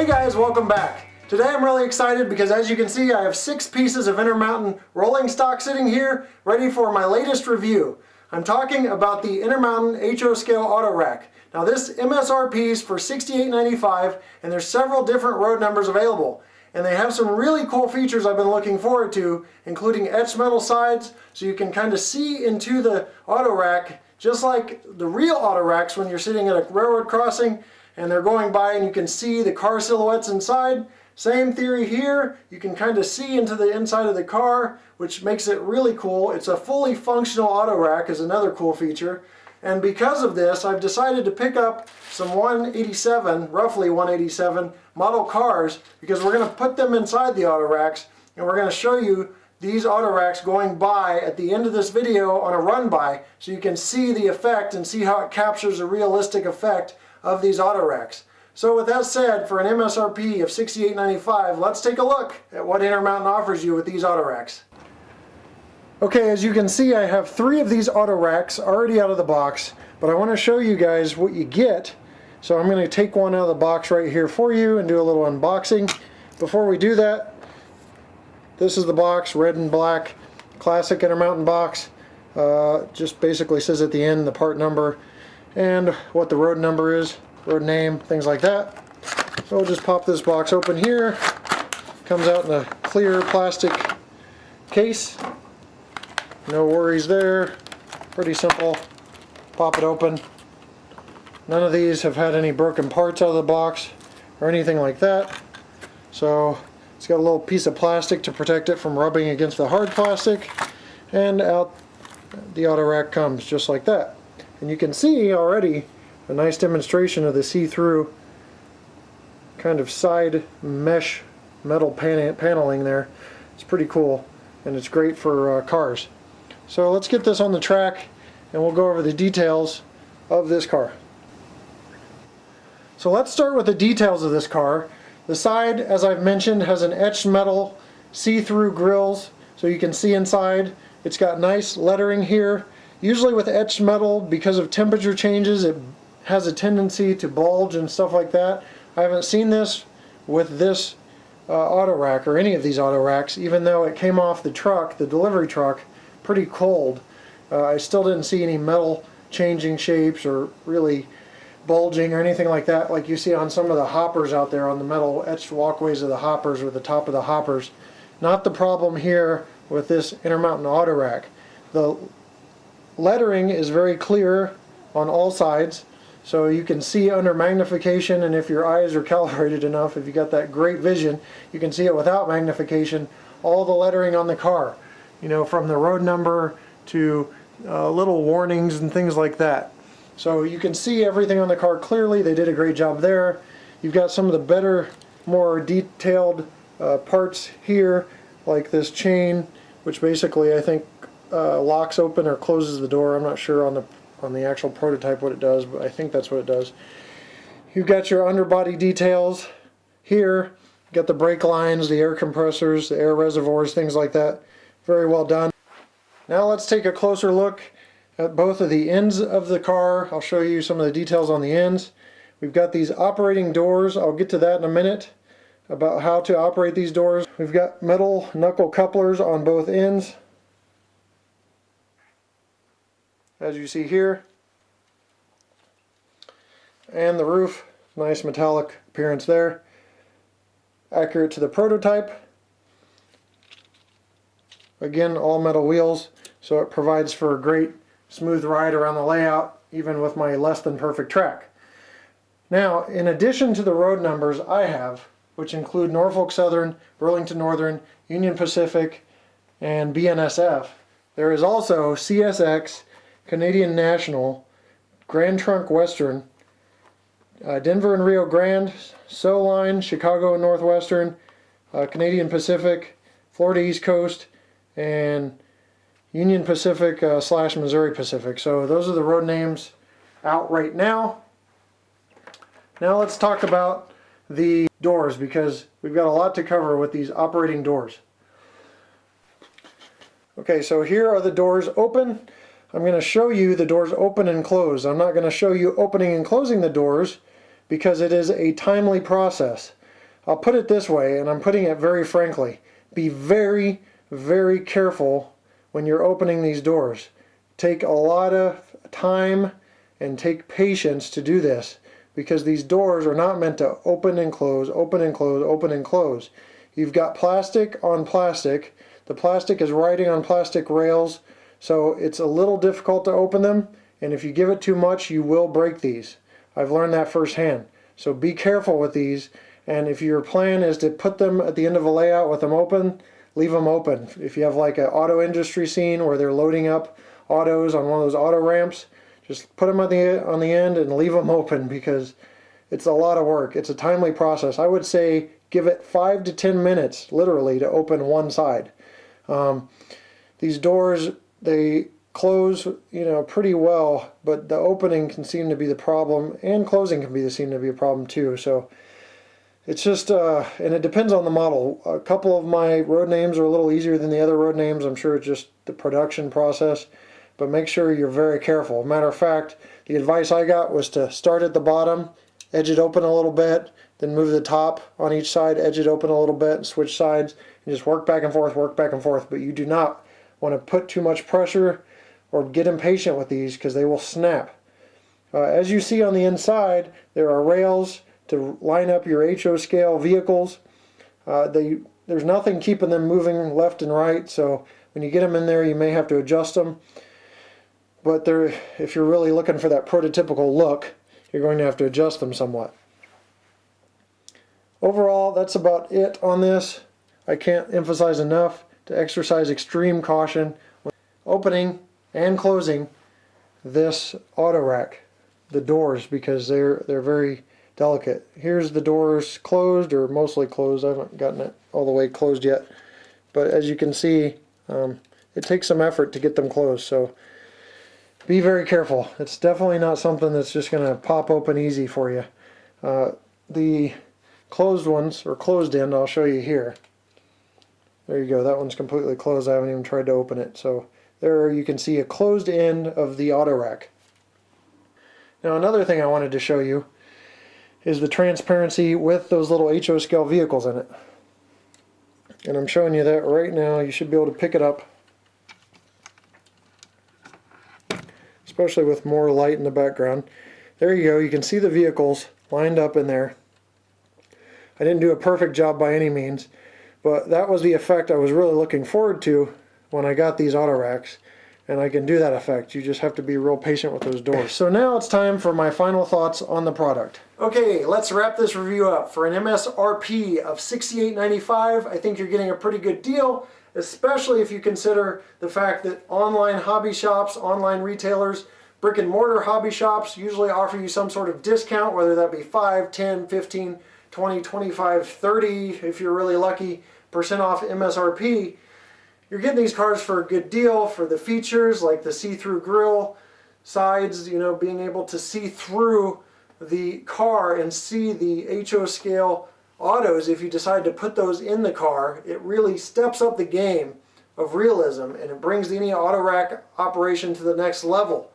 Hey guys, welcome back. Today I'm really excited because as you can see I have 6 pieces of Intermountain rolling stock sitting here ready for my latest review. I'm talking about the Intermountain HO Scale AutoRack. Now this MSRP is for $68.95 and there's several different road numbers available. And they have some really cool features I've been looking forward to, including etched metal sides so you can kind of see into the AutoRack just like the real AutoRacks when you're sitting at a railroad crossing and they're going by and you can see the car silhouettes inside. Same theory here, you can kind of see into the inside of the car, which makes it really cool. It's a fully functional AutoRack is another cool feature. And because of this, I've decided to pick up some 187, roughly 187 model cars because we're going to put them inside the AutoRacks and we're going to show you these AutoRacks going by at the end of this video on a run by so you can see the effect and see how it captures a realistic effect of these AutoRacks. So with that said, for an MSRP of $68.95, let's take a look at what Intermountain offers you with these AutoRacks. Okay, as you can see I have 3 of these AutoRacks already out of the box, but I want to show you guys what you get. So I'm going to take one out of the box right here for you and do a little unboxing. Before we do that, this is the box, red and black, classic Intermountain box. Just basically says at the end the part number and what the road number is, road name, things like that. So we'll just pop this box open here. Comes out in a clear plastic case. No worries there. Pretty simple. Pop it open. None of these have had any broken parts out of the box or anything like that. So it's got a little piece of plastic to protect it from rubbing against the hard plastic, and out the AutoRack comes just like that. And you can see already a nice demonstration of the see-through kind of side mesh metal paneling there. It's pretty cool and it's great for cars. So let's get this on the track and we'll go over the details of this car. So let's start with the details of this car. The side, as I've mentioned, has an etched metal see-through grills so you can see inside. It's got nice lettering here. Usually with etched metal, because of temperature changes, it has a tendency to bulge and stuff like that. I haven't seen this with this AutoRack or any of these AutoRacks, even though it came off the truck, the delivery truck, pretty cold. I still didn't see any metal changing shapes or really bulging or anything like that like you see on some of the hoppers out there on the metal etched walkways of the hoppers or the top of the hoppers. Not the problem here with this Intermountain AutoRack. The lettering is very clear on all sides, so you can see under magnification, and if your eyes are calibrated enough, if you got that great vision, you can see it without magnification, all the lettering on the car. You know, from the road number to little warnings and things like that. So you can see everything on the car clearly. They did a great job there. You've got some of the better, more detailed parts here, like this chain, which basically I think locks open or closes the door. I'm not sure on the actual prototype what it does, but I think that's what it does. You've got your underbody details here. You've got the brake lines, the air compressors, the air reservoirs, things like that. Very well done. Now let's take a closer look at both of the ends of the car. I'll show you some of the details on the ends. We've got these operating doors. I'll get to that in a minute about how to operate these doors. We've got metal knuckle couplers on both ends, as you see here. And the roof, nice metallic appearance there. Accurate to the prototype. Again, all metal wheels, so it provides for a great smooth ride around the layout, even with my less than perfect track. Now, in addition to the road numbers I have, which include Norfolk Southern, Burlington Northern, Union Pacific, and BNSF, there is also CSX, Canadian National, Grand Trunk Western, Denver and Rio Grande, SO Line, Chicago and Northwestern, Canadian Pacific, Florida East Coast, and Union Pacific / Missouri Pacific. So those are the road names out right now. Now let's talk about the doors because we've got a lot to cover with these operating doors. Okay, so here are the doors open. I'm going to show you the doors open and close. I'm not going to show you opening and closing the doors because it is a timely process. I'll put it this way, and I'm putting it very frankly. Be very, very careful when you're opening these doors. Take a lot of time and take patience to do this, because these doors are not meant to open and close, open and close, open and close. You've got plastic on plastic. The plastic is riding on plastic rails, so it's a little difficult to open them, and if you give it too much, you will break these. I've learned that firsthand. So be careful with these, and if your plan is to put them at the end of a layout with them open, leave them open. If you have like an auto industry scene where they're loading up autos on one of those auto ramps, just put them on the end and leave them open, because it's a lot of work. It's a timely process. I would say give it 5 to 10 minutes, literally, to open one side. These doors, they close, pretty well, but the opening can seem to be the problem, and closing can seem to be a problem too. So it's just, and it depends on the model. A couple of my road names are a little easier than the other road names. I'm sure it's just the production process, but make sure you're very careful. Matter of fact, the advice I got was to start at the bottom, edge it open a little bit, then move the top on each side, edge it open a little bit, and switch sides, and just work back and forth, but you do not want to put too much pressure or get impatient with these, because they will snap. As you see on the inside, there are rails to line up your HO scale vehicles. There's nothing keeping them moving left and right, so when you get them in there, you may have to adjust them. But if you're really looking for that prototypical look, you're going to have to adjust them somewhat. Overall, that's about it on this. I can't emphasize enough to exercise extreme caution when opening and closing this AutoRack, the doors, because they're very delicate. Here's the doors closed, or mostly closed. I haven't gotten it all the way closed yet, but as you can see, it takes some effort to get them closed, so be very careful. It's definitely not something that's just going to pop open easy for you. The closed ones, or closed end, I'll show you here. There you go, that one's completely closed. I haven't even tried to open it. So there you can see a closed end of the AutoRack. Now another thing I wanted to show you is the transparency with those little HO scale vehicles in it. And I'm showing you that right now. You should be able to pick it up, especially with more light in the background. There you go, you can see the vehicles lined up in there. I didn't do a perfect job by any means, but that was the effect I was really looking forward to when I got these AutoRacks, and I can do that effect. You just have to be real patient with those doors. So now it's time for my final thoughts on the product. Okay, let's wrap this review up. For an MSRP of $68.95, I think you're getting a pretty good deal, especially if you consider the fact that online hobby shops, online retailers, brick and mortar hobby shops usually offer you some sort of discount, whether that be 5, 10, 15, 20, 25, 30, if you're really lucky, % off MSRP. You're getting these cars for a good deal for the features like the see-through grille, sides, being able to see through the car and see the HO scale autos. If you decide to put those in the car, it really steps up the game of realism, and it brings any AutoRack operation to the next level.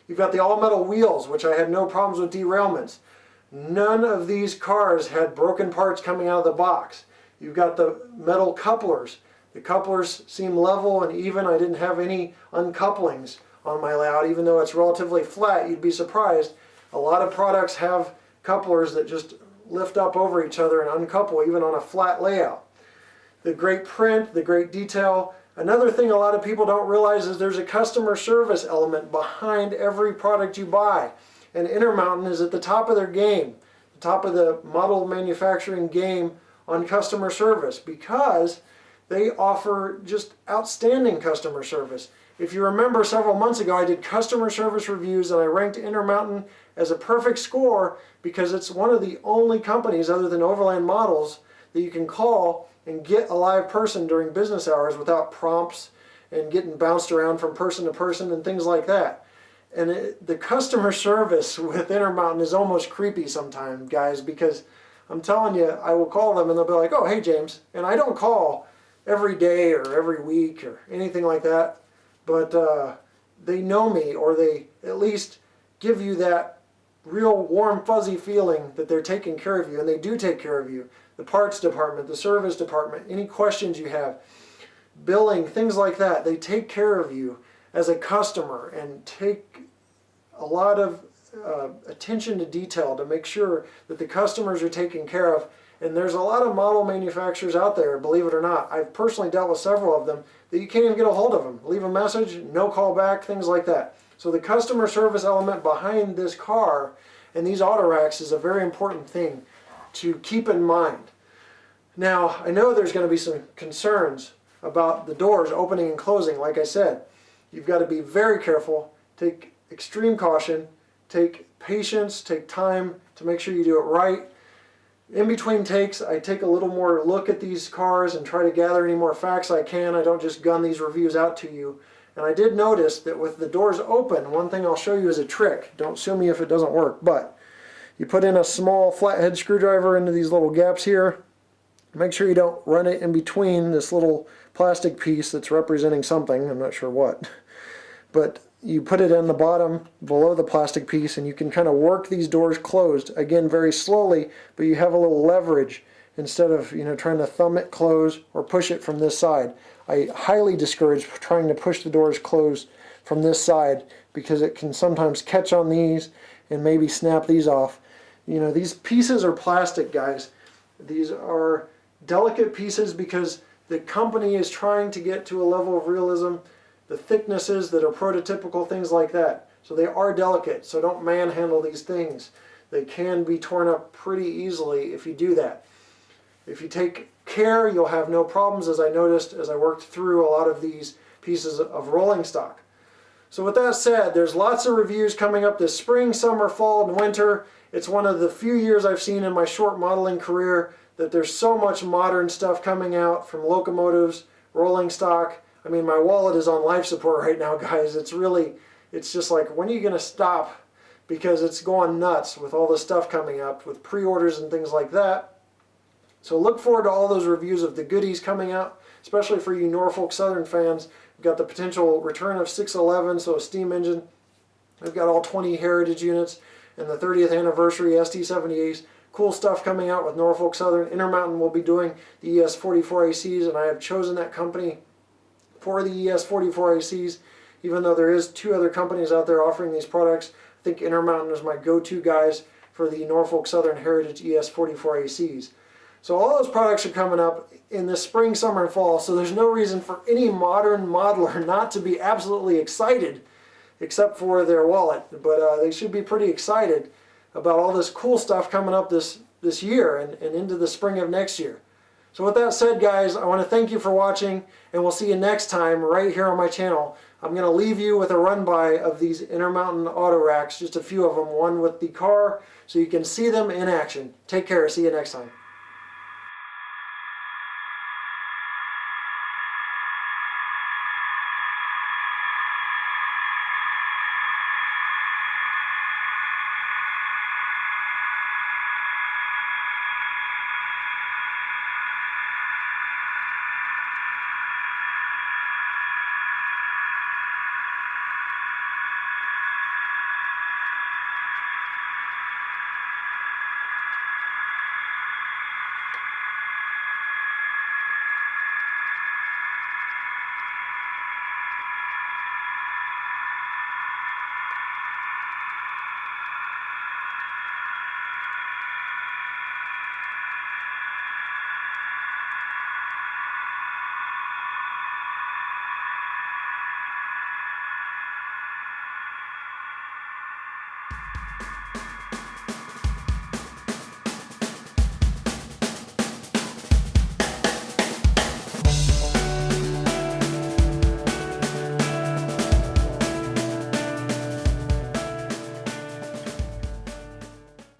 You've got the all-metal wheels, which I had no problems with derailments. None of these cars had broken parts coming out of the box. You've got the metal couplers. The couplers seem level and even. I didn't have any uncouplings on my layout, even though it's relatively flat. You'd be surprised. A lot of products have couplers that just lift up over each other and uncouple even on a flat layout. The great print, the great detail. Another thing a lot of people don't realize is there's a customer service element behind every product you buy. And Intermountain is at the top of their game, the top of the model manufacturing game on customer service, because they offer just outstanding customer service. If you remember, several months ago I did customer service reviews, and I ranked Intermountain as a perfect score because it's one of the only companies other than Overland Models that you can call and get a live person during business hours without prompts and getting bounced around from person to person and things like that. And the customer service with Intermountain is almost creepy sometimes, guys, because I'm telling you, I will call them and they'll be like, "Oh, hey, James." And I don't call every day or every week or anything like that, but they know me, or they at least give you that real warm, fuzzy feeling that they're taking care of you, and they do take care of you. the parts department, the service department, any questions you have, billing, things like that. They take care of you as a customer and take a lot of attention to detail to make sure that the customers are taken care of. And there's a lot of model manufacturers out there, believe it or not. I've personally dealt with several of them that you can't even get a hold of them. Leave a message, no call back, things like that. So the customer service element behind this car and these AutoRacks is a very important thing to keep in mind. Now, I know there's going to be some concerns about the doors opening and closing. Like I said, you've got to be very careful, take extreme caution, take patience, take time to make sure you do it right. In between takes, I take a little more look at these cars and try to gather any more facts I can. I don't just gun these reviews out to you. And I did notice that with the doors open, one thing I'll show you is a trick. Don't sue me if it doesn't work, but you put in a small flathead screwdriver into these little gaps here. Make sure you don't run it in between this little plastic piece that's representing something, I'm not sure what. But you put it in the bottom below the plastic piece and you can kind of work these doors closed, again very slowly, but you have a little leverage instead of trying to thumb it closed or push it from this side. I highly discourage trying to push the doors closed from this side because it can sometimes catch on these and maybe snap these off. These pieces are plastic, guys. These are delicate pieces because the company is trying to get to a level of realism, the thicknesses that are prototypical, things like that. So they are delicate, so don't manhandle these things. They can be torn up pretty easily if you do that. If you take care, you'll have no problems, as I noticed as I worked through a lot of these pieces of rolling stock. So with that said, there's lots of reviews coming up this spring, summer, fall, and winter. It's one of the few years I've seen in my short modeling career that there's so much modern stuff coming out, from locomotives, rolling stock. I mean, my wallet is on life support right now, guys. It's just like, when are you going to stop? Because it's going nuts with all the stuff coming up with pre-orders and things like that. So look forward to all those reviews of the goodies coming out, especially for you Norfolk Southern fans. We've got the potential return of 611, so a steam engine. We've got all 20 heritage units and the 30th anniversary ST78s. Cool stuff coming out with Norfolk Southern. Intermountain will be doing the ES44ACs, and I have chosen that company for the ES44ACs, even though there is 2 other companies out there offering these products. I think Intermountain is my go-to guys for the Norfolk Southern Heritage ES44ACs. So all those products are coming up in this spring, summer, and fall, so there's no reason for any modern modeler not to be absolutely excited, except for their wallet. But they should be pretty excited about all this cool stuff coming up this year and into the spring of next year. So with that said, guys, I want to thank you for watching, and we'll see you next time right here on my channel. I'm going to leave you with a run-by of these Intermountain AutoRacks, just a few of them, one with the car, so you can see them in action. Take care. See you next time.